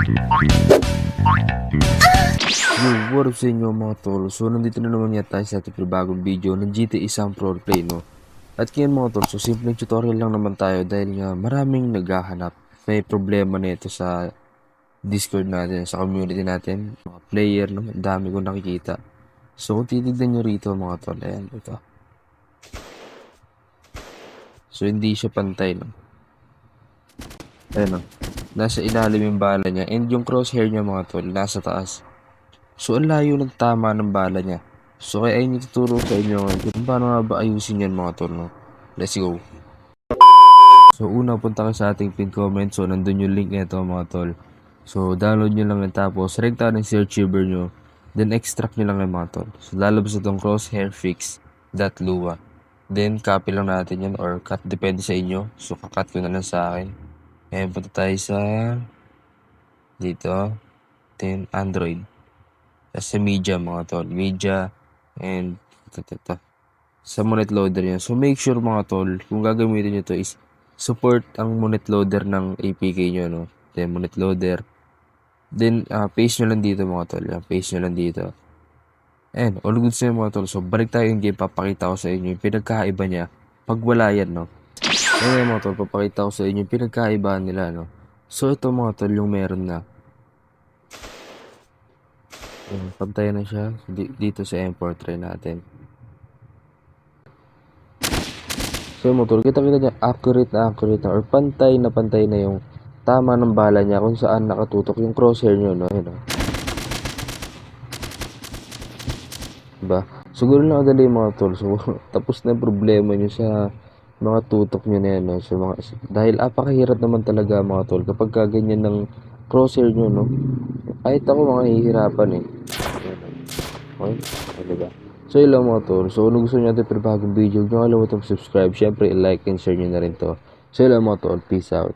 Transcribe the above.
Yo, what up sa inyo mga tol? So, nandito na naman tayo sa ating bagong video ng GTA isang pro play, no? At ngayon mga tol, so simpleng tutorial lang naman tayo dahil nga maraming naghahanap. May problema nito sa Discord natin, sa community natin. Mga player naman, dami ko nakikita. So, kung titignan nyo rito mga tol, ayan, ito. So, hindi siya pantay, no? Ayan, no? Nasa ilalim yung bala niya and yung crosshair niya mga tol, nasa taas. So, ang layo ng tama ng bala niya. So, kaya ayun yung tuturo sa inyo ngayon kung paano nga ba ayusin yan mga tol, no? Let's go. So, una punta ka sa ating pin comment. So, nandun yung link nito mga tol. So, download nyo lang yan tapos rekta ng search river nyo. Then, extract nyo lang yan mga tol. So, lalabas itong crosshairfix.lua. Then, copy lang natin yan or cut. Depende sa inyo. So, kakat ko na lang sa akin. Ayan, punta tayo sa dito. Then, Android. Sa media mga tol, media and ito. Sa monet loader yan. So make sure mga tol, kung gagamitin nyo to is support ang monet loader ng APK nyo, no? Then monet loader. Then paste nyo lang dito mga tol. Yan, paste nyo lang dito. And all goods na mga tol. So balik tayo yung game, papakita ko sa inyo yung pinagkaiba niya pag wala yan, no? Ngayon mga tol, papakita ko sa inyo yung pinagkaiba nila, no? So ito mga tol, yung meron na. Pantay na siya dito sa M4 try natin. So motor, kita-kita niya accurate na or pantay na yung tama ng bala niya kung saan nakatutok yung crosshair nyo, no? Ayun, no? Diba? Siguro na kadali mga tol. So tapos na yung problema nyo sa mga tutok nyo na yan, no? So, dahil apakahirap naman talaga mga tol kapag ganyan ng crosshair nyo, no? Kahit ako mga hihirapan eh. Okay? Diba? So yun lang mga tol. So kung gusto nyo natin pero bagong video, huwag nyo kalimutan subscribe. Syempre, like and share nyo na rin to. So yun lang mga tol. Peace out.